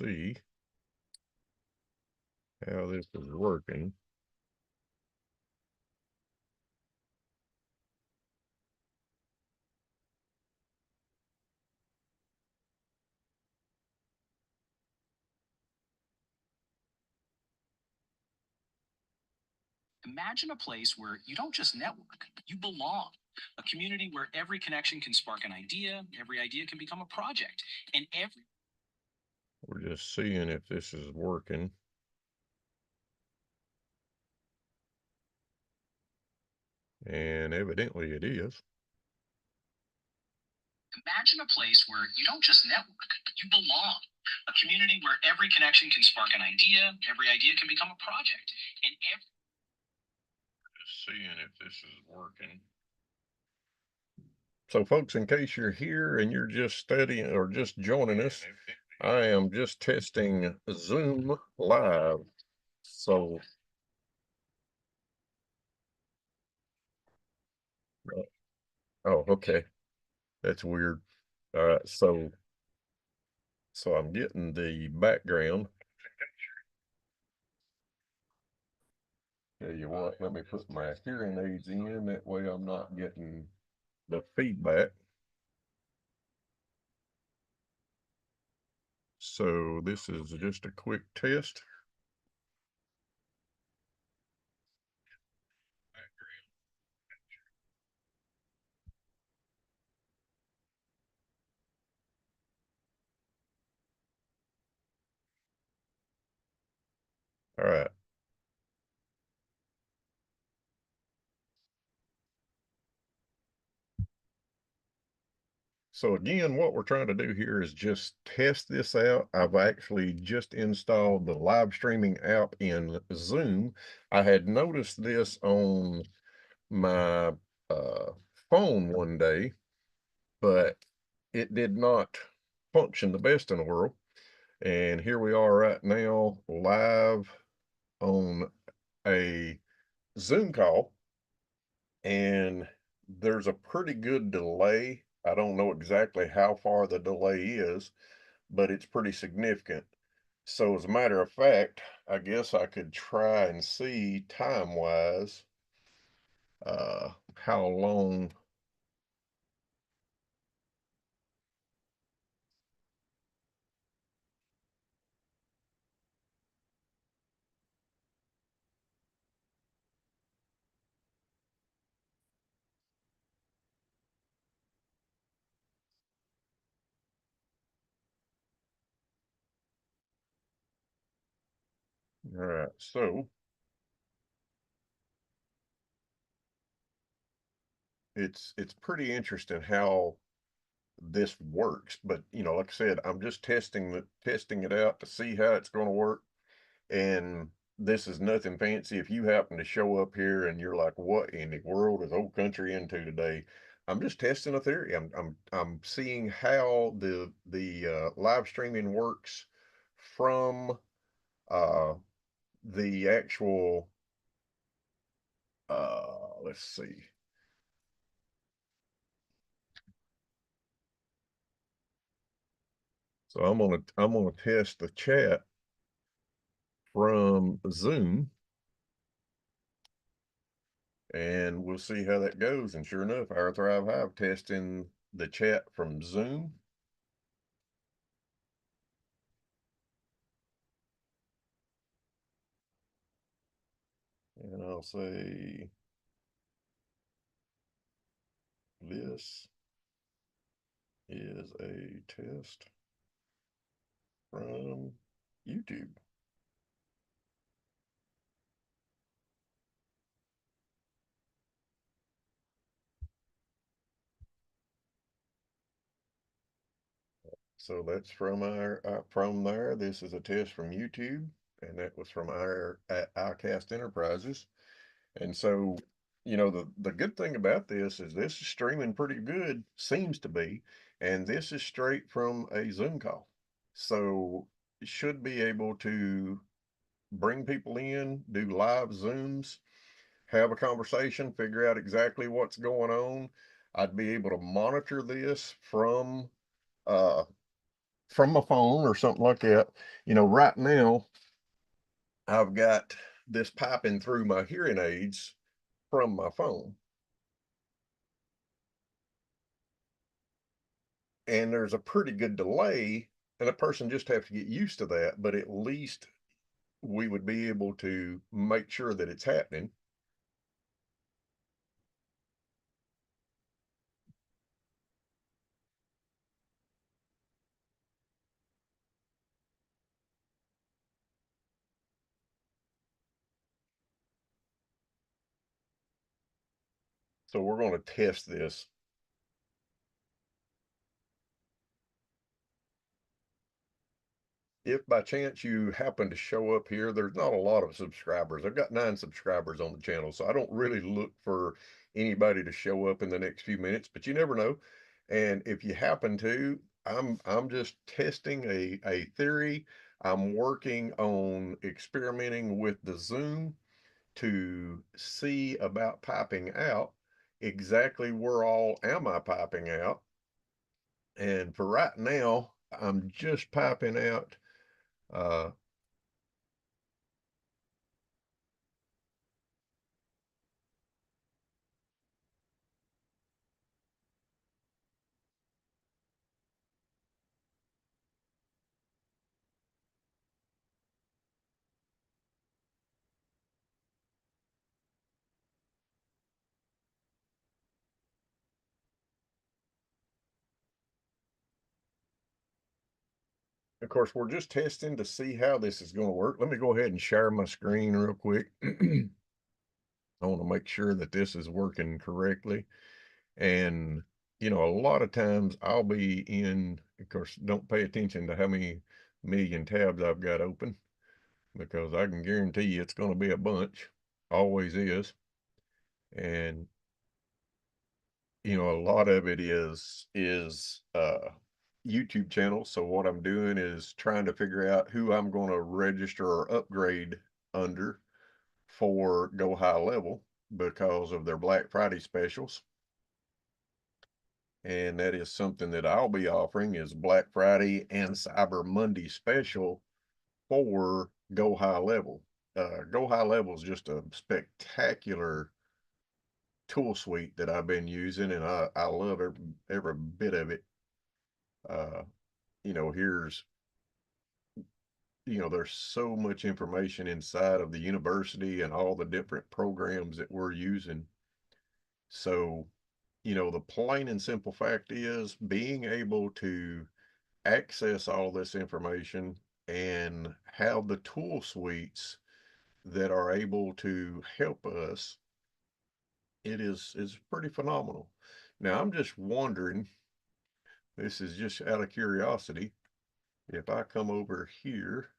see how this is working. Imagine a place where you don't just network, you belong. A community where every connection can spark an idea, every idea can become a project, and every We're just seeing if this is working. And evidently it is. imagine a place where you don't just network, you belong. A community where every connection can spark an idea, every idea can become a project, and every Just seeing if this is working. So, folks, in case you're here and you're just studying or just joining us, I am just testing Zoom Live. So, oh, okay, that's weird. All right, so I'm getting the background. Tell you what, let me put my hearing aids in. That way I'm not getting the feedback. So this is just a quick test. All right. So again, what we're trying to do here is just test this out. I've actually just installed the live streaming app in Zoom. I had noticed this on my uh, phone one day, but it did not function the best in the world. And here we are right now, live on a Zoom call, and there's a pretty good delay. I don't know exactly how far the delay is, but it's pretty significant. So, as a matter of fact, I guess I could try and see time wise how long. All right, so it's pretty interesting how this works. But like I said, I'm just testing it out to see how it's going to work. And this is nothing fancy. If you happen to show up here and you're like, "What in the world is old country into today?" I'm just testing a theory. I'm seeing how the live streaming works from uh, the actual. Let's see. So I'm gonna test the chat from Zoom, and we'll see how that goes. And sure enough, our Thrive Hive testing the chat from Zoom. And I'll say this is a test from YouTube. So that's from our from there. This is a test from YouTube, and that was from our iCast Enterprises. And so, the good thing about this is streaming pretty good, seems to be, and this is straight from a Zoom call. So it should be able to bring people in, do live Zooms, have a conversation, figure out exactly what's going on. I'd be able to monitor this from uh from my phone or something like that. Right now I've got this piping through my hearing aids from my phone. And there's a pretty good delay, and a person just have to get used to that, but at least we would be able to make sure that it's happening. So we're going to test this. If by chance you happen to show up here, there's not a lot of subscribers. I've got 9 subscribers on the channel, so I don't really look for anybody to show up in the next few minutes, but you never know. And if you happen to, I'm just testing a theory. I'm working on experimenting with the Zoom to see about piping out. Exactly where all am I piping out? And for right now, I'm just piping out uh, of course, we're just testing to see how this is going to work. Let me go ahead and share my screen real quick. I want to make sure that this is working correctly. And, a lot of times I'll be in, of course, don't pay attention to how many million tabs I've got open, because I can guarantee you it's going to be a bunch. Always is. And, a lot of it is YouTube channels. So what I'm doing is trying to figure out who I'm going to register or upgrade under for Go High Level because of their Black Friday specials. And that is something that I'll be offering, is Black Friday and Cyber Monday special for Go High Level. Go High Level is just a spectacular tool suite that I've been using, and I love every bit of it. Uh, here's there's so much information inside of the university and all the different programs that we're using. So, the plain and simple fact is being able to access all this information and have the tool suites that are able to help us, it is pretty phenomenal. Now, I'm just wondering, this is just out of curiosity, if I come over here.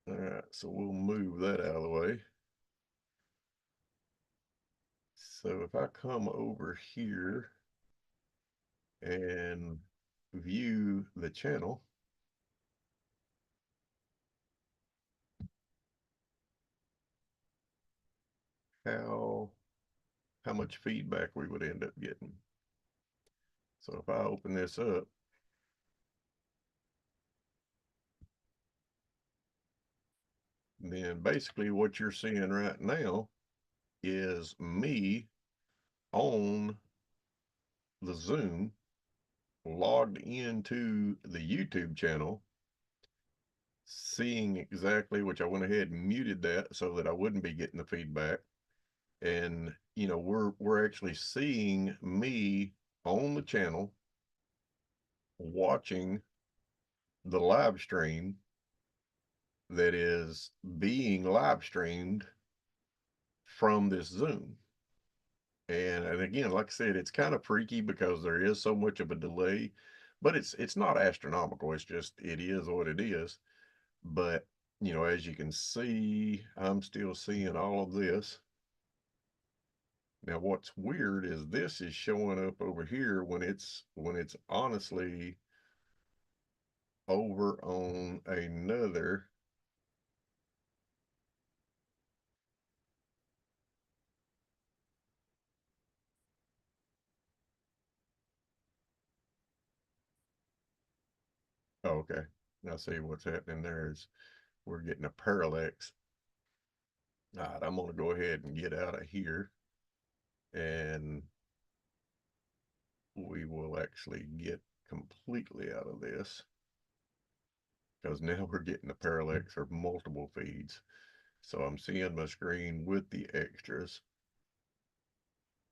All right, so we'll move that out of the way. So if I come over here and view the channel, how how much feedback we would end up getting. So if I open this up, then basically what you're seeing right now is me on the Zoom, logged into the YouTube channel, seeing exactly, which I went ahead and muted that so that I wouldn't be getting the feedback. And we're actually seeing me on the channel watching the live stream that is being live streamed from this Zoom. And again, like I said, it's kind of freaky because there is so much of a delay, but it's not astronomical. It's just, it is what it is. But as you can see, I'm still seeing all of this. Now, what's weird is this is showing up over here when it's honestly over on another. Okay. I see what's happening there is we're getting a parallax. All right, I'm going to go ahead and get out of here, and we will actually get completely out of this because now we're getting a parallax of multiple feeds. So I'm seeing my screen with the extras.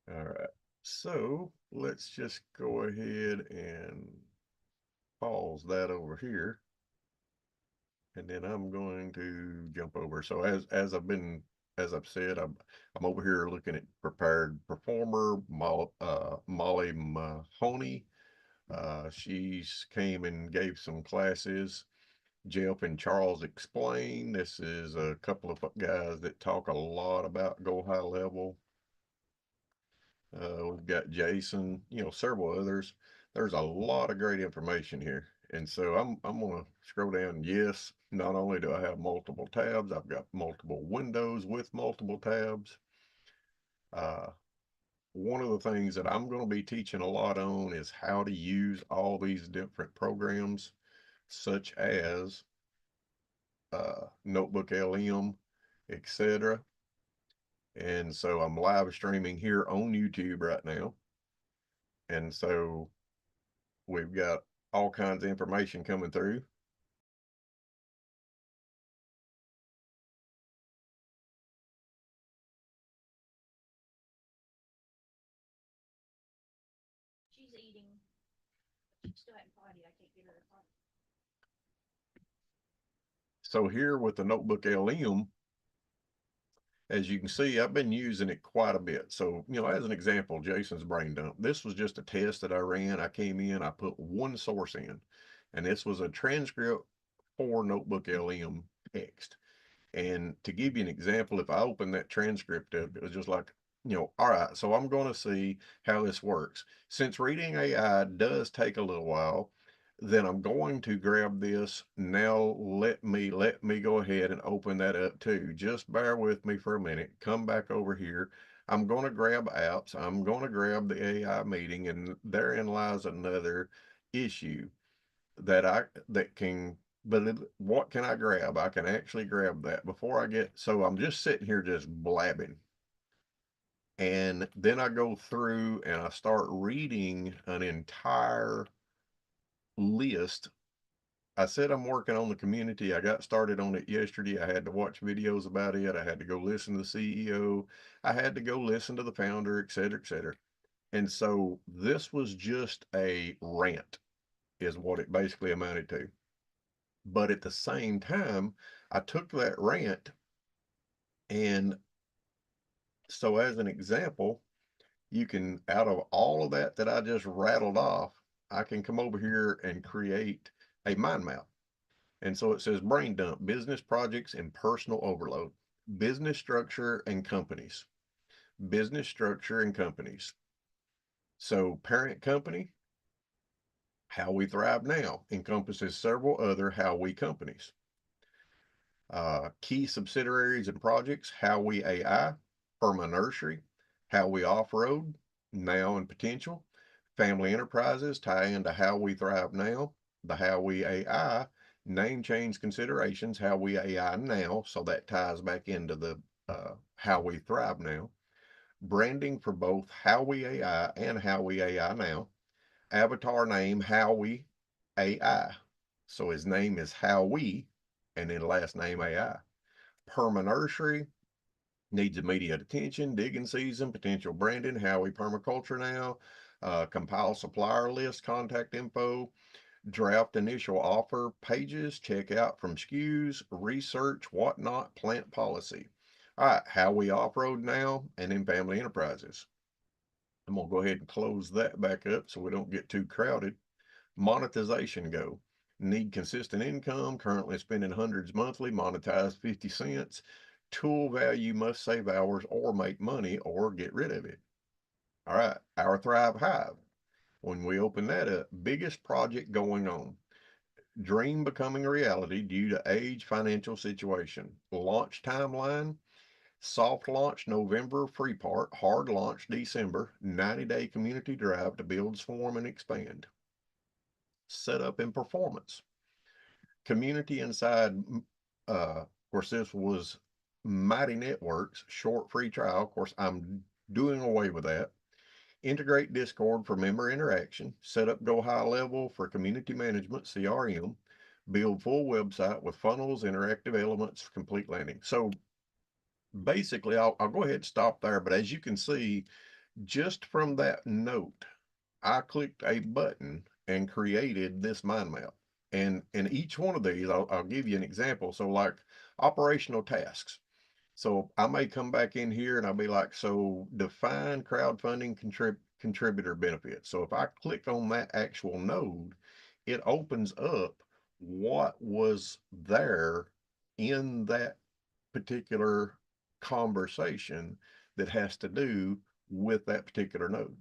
All right, so let's just go ahead and pause that over here. And then I'm going to jump over. So as I've said, I'm over here looking at prepared performer Molly Mahoney. She's came and gave some classes. Jeff and Charles Explain. This is a couple of guys that talk a lot about Go High Level. We've got Jason, several others. There's a lot of great information here. And so I'm gonna scroll down. Yes, not only do I have multiple tabs, I've got multiple windows with multiple tabs. Uh, One of the things that I'm going to be teaching a lot on is how to use all these different programs, such as Notebook LM, etc. And so I'm live streaming here on YouTube right now. And so we've got all kinds of information coming through. She's eating. She still hadn't potty. I can't get her to potty. So here with the Notebook LM, as you can see, I've been using it quite a bit. So, as an example, Jason's brain dump. This was just a test that I ran. I came in, I put one source in, and this was a transcript for Notebook LM text. And to give you an example, if I open that transcript up, it was just like, all right, so I'm going to see how this works. Since reading AI does take a little while, then I'm going to grab this. Now let me go ahead and open that up too. Just bear with me for a minute. Come back over here. I'm going to grab apps. I'm going to grab the AI meeting, and therein lies another issue that can, but what can I grab? I can actually grab that before I get, so I'm just sitting here just blabbing. And then I go through and I start reading an entire list. I said I'm working on the community. I got started on it yesterday. I had to watch videos about it. I had to go listen to the CEO. I had to go listen to the founder, et cetera, et cetera. And so this was just a rant, is what it basically amounted to. But at the same time, I took that rant, and so as an example, you can, out of all of that I just rattled off, I can come over here and create a mind map. And so it says brain dump, business projects and personal overload, business structure and companies, business structure and companies. So parent company, how we thrive now, encompasses several other how we companies. Key subsidiaries and projects, how we AI, Perma Nursery, how we off-road, now and potential, family enterprises tie into how we thrive now, the how we AI, name change considerations, how we AI now, so that ties back into the how we thrive now, branding for both how we AI and how we AI now, avatar name, how we AI. So his name is how we, and then last name AI. Perma Nursery needs immediate attention, digging season, potential branding, how we permaculture now, compile supplier list, contact info, draft initial offer pages, check out from SKUs, research, whatnot, plant policy. All right, how we off-road now, and then family enterprises. I'm gonna go ahead and close that back up so we don't get too crowded. Monetization go. Need consistent income, currently spending hundreds monthly, monetize 50 cents. Tool value must save hours or make money or get rid of it. All right, our Thrive Hive. When we open that up, biggest project going on. Dream becoming a reality due to age, financial situation. Launch timeline. Soft launch November, free part. Hard launch December. 90-day community drive to build, swarm, and expand. Setup and performance. community inside, of course, this was Mighty Networks, short free trial. Of course, I'm doing away with that. Integrate Discord for member interaction, set up Go High Level for community management, CRM, build full website with funnels, interactive elements, complete landing. So basically, I'll go ahead and stop there. But as you can see, just from that note, I clicked a button and created this mind map. And each one of these, I'll give you an example. So like operational tasks. So I may come back in here and I'll be like, so define crowdfunding contributor benefits. So if I click on that actual node, it opens up what was there in that particular conversation that has to do with that particular node.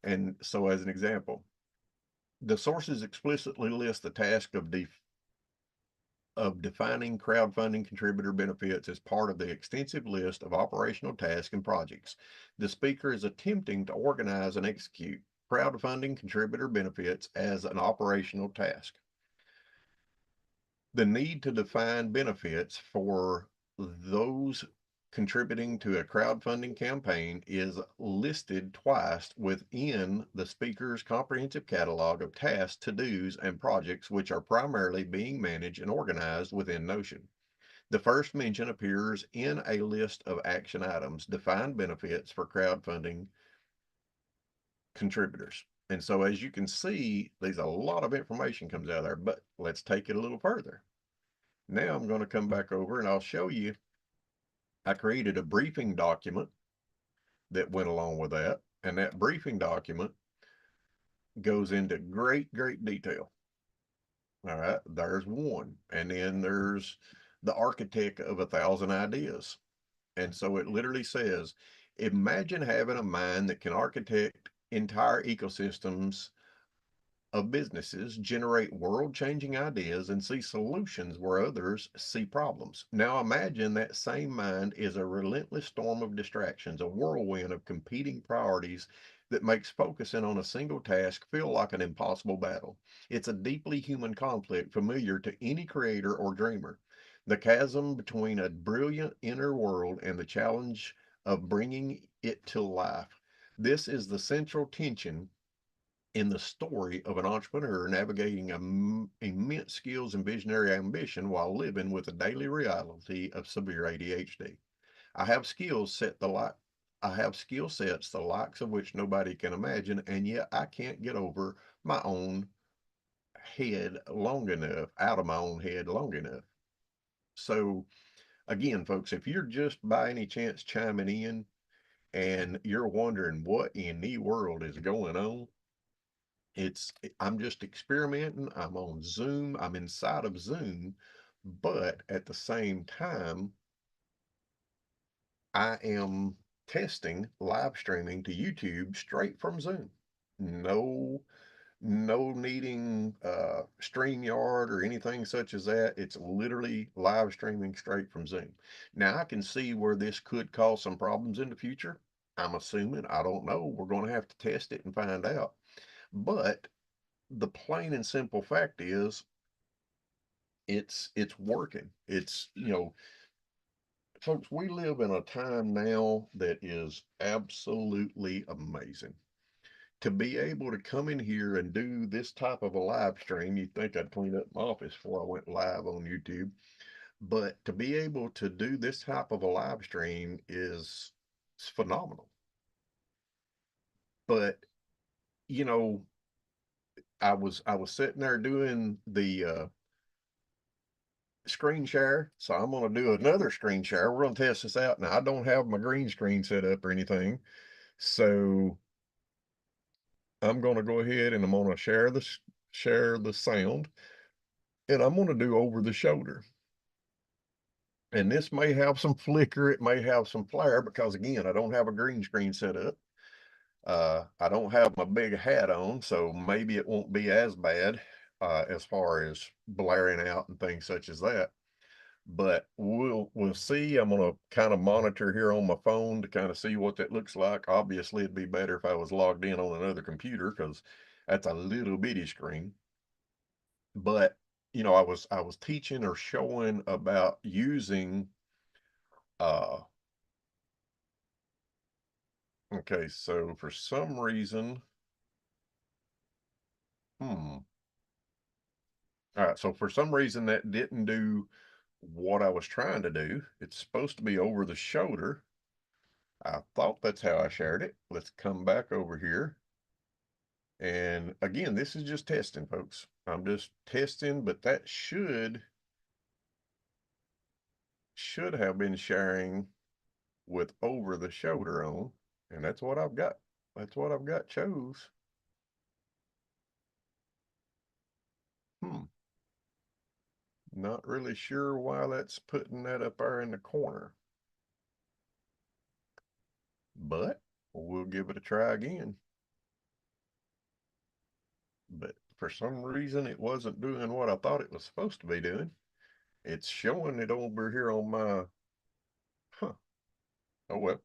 And so as an example, the sources explicitly list the task of defining crowdfunding contributor benefits as part of the extensive list of operational tasks and projects. The speaker is attempting to organize and execute crowdfunding contributor benefits as an operational task. The need to define benefits for those contributing to a crowdfunding campaign is listed twice within the speaker's comprehensive catalog of tasks, to-dos, and projects which are primarily being managed and organized within Notion. The first mention appears in a list of action items, defined benefits for crowdfunding contributors. And so as you can see, there's a lot of information comes out of there, but let's take it a little further. Now I'm going to come back over and I'll show you, I created a briefing document that went along with that. And that briefing document goes into great detail. All right, there's one. And then there's the architect of 1,000 ideas. And so it literally says, imagine having a mind that can architect entire ecosystems of businesses, generate world changing ideas, and see solutions where others see problems. Now imagine that same mind is a relentless storm of distractions, a whirlwind of competing priorities that makes focusing on a single task feel like an impossible battle. It's a deeply human conflict familiar to any creator or dreamer. The chasm between a brilliant inner world and the challenge of bringing it to life. This is the central tension in the story of an entrepreneur navigating immense skills and visionary ambition while living with the daily reality of severe ADHD. I have skills set the like I have skill sets the likes of which nobody can imagine, and yet I can't get over my own head long enough, out of my own head long enough. So again, folks, if you're just by any chance chiming in and you're wondering what in the world is going on, it's I'm just experimenting. I'm on Zoom. I'm inside of Zoom, but at the same time, I am testing live streaming to YouTube straight from Zoom. No, no needing StreamYard or anything such as that. It's literally live streaming straight from Zoom. Now I can see where this could cause some problems in the future. I'm assuming. I don't know. We're going to have to test it and find out. But the plain and simple fact is it's working. It's, folks, we live in a time now that is absolutely amazing. To be able to come in here and do this type of a live stream, you'd think I'd clean up my office before I went live on YouTube. But to be able to do this type of a live stream is it's phenomenal. But you know, I was sitting there doing the screen share. So I'm going to do another screen share. We're going to test this out. Now, I don't have my green screen set up or anything. So I'm going to go ahead and I'm going to share the sound, and I'm going to do over the shoulder. And this may have some flicker. It may have some flare because again, I don't have a green screen set up. I don't have my big hat on, so maybe it won't be as bad as far as blaring out and things such as that. But we'll see. I'm gonna kind of monitor here on my phone to kind of see what that looks like. Obviously, it'd be better if I was logged in on another computer because that's a little bitty screen. But I was teaching or showing about using uh okay, so for some reason, hmm. All right, so for some reason that didn't do what I was trying to do. It's supposed to be over the shoulder. I thought that's how I shared it. Let's come back over here. And again, this is just testing, folks. I'm just testing, but that should have been sharing with over the shoulder on. And that's what I've got. That's what I've got chose. Hmm. Not really sure why that's putting that up there in the corner. But we'll give it a try again. But for some reason it wasn't doing what I thought it was supposed to be doing. It's showing it over here on my, huh, oh well.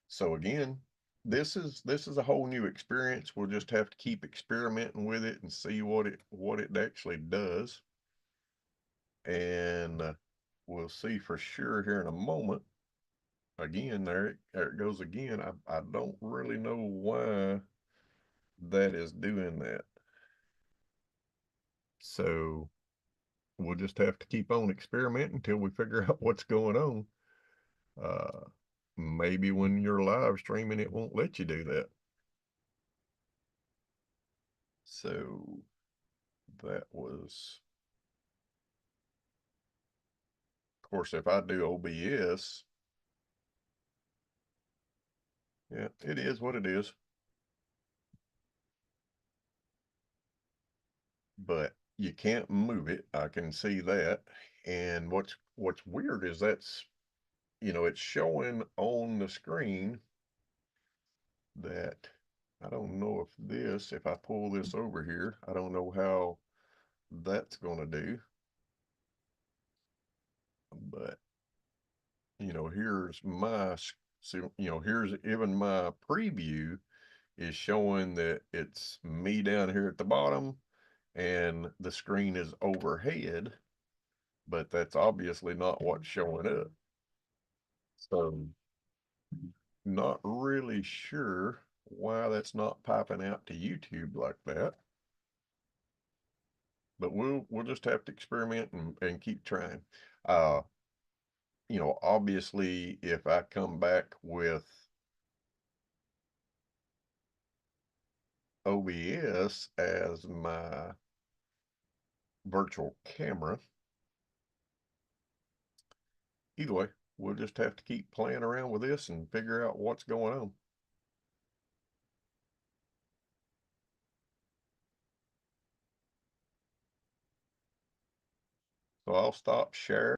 So again, this is a whole new experience. We'll just have to keep experimenting with it and see what it actually does. And we'll see for sure here in a moment. Again, there it goes again. I don't really know why that is doing that. So we'll just have to keep on experimenting until we figure out what's going on. Uh, Maybe when you're live streaming, it won't let you do that. So that was, of course, if I do OBS, yeah, it is what it is. But you can't move it. I can see that. And what's weird is it's showing on the screen that I don't know if I pull this over here, I don't know how that's going to do. But here's my, so, here's even my preview is showing that it's me down here at the bottom and the screen is overhead, but that's obviously not what's showing up. So, not really sure why that's not popping out to YouTube like that, but we'll just have to experiment and keep trying. Uh, Obviously, if I come back with OBS as my virtual camera, either way, we'll just have to keep playing around with this and figure out what's going on. So I'll stop share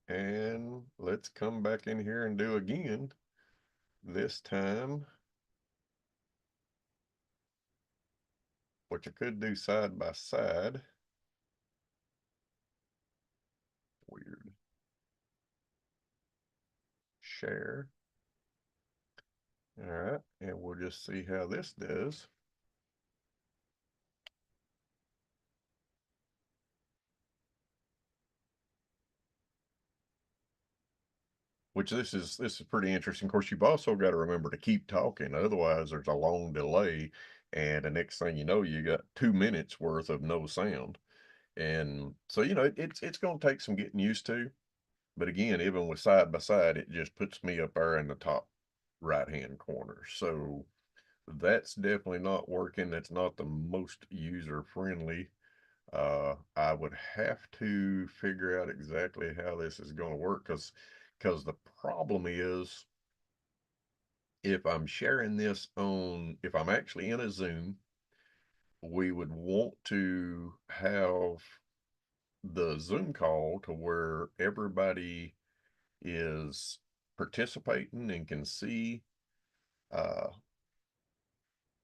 and let's come back in here and do again. This time, what you could do side by side. Weird. Share. All right. And we'll just see how this does. Which this is pretty interesting. Of course, you've also got to remember to keep talking, otherwise there's a long delay, and the next thing you know, you got 2 minutes worth of no sound. And so it's going to take some getting used to. But again, even with side by side, it just puts me up there in the top right hand corner. So that's definitely not working. That's not the most user friendly. I would have to figure out exactly how this is going to work because the problem is if I'm actually in a Zoom, we would want to have the Zoom call to where everybody is participating and can see. Uh,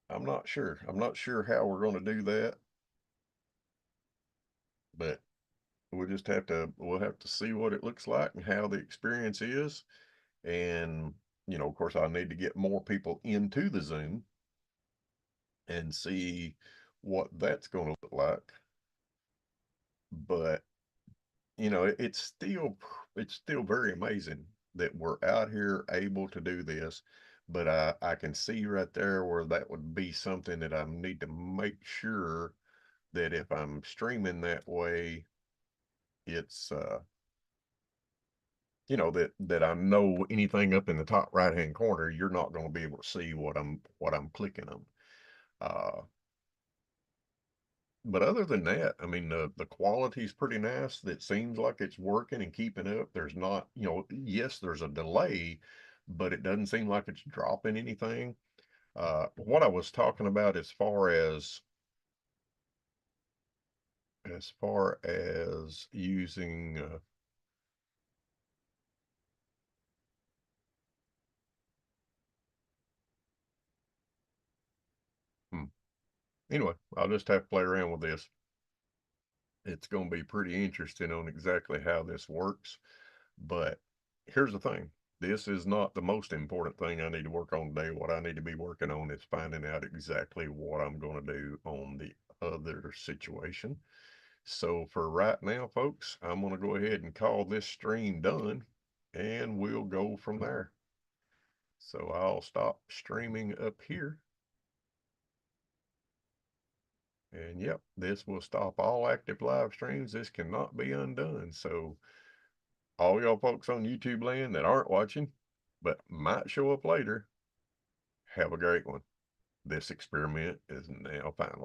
I'm not sure. I'm not sure how we're going to do that, but we'll have to see what it looks like and how the experience is. And, of course, I need to get more people into the Zoom and see what that's going to look like. But it's still very amazing that we're out here able to do this. But I can see right there where that would be something that I need to make sure that if I'm streaming that way, it's that I know anything up in the top right hand corner, you're not going to be able to see what I'm clicking on. Uh, but other than that, I mean, the quality's pretty nice. That seems like it's working and keeping up. There's not, yes, there's a delay, but it doesn't seem like it's dropping anything. What I was talking about as far as using, anyway, I'll just have to play around with this. It's going to be pretty interesting on exactly how this works. But here's the thing, this is not the most important thing I need to work on today. What I need to be working on is finding out exactly what I'm going to do on the other situation. So for right now, folks, I'm going to go ahead and call this stream done and we'll go from there. So I'll stop streaming up here. And yep, this will stop all active live streams. This cannot be undone. So all y'all folks on YouTube land that aren't watching, but might show up later, have a great one. This experiment is now final.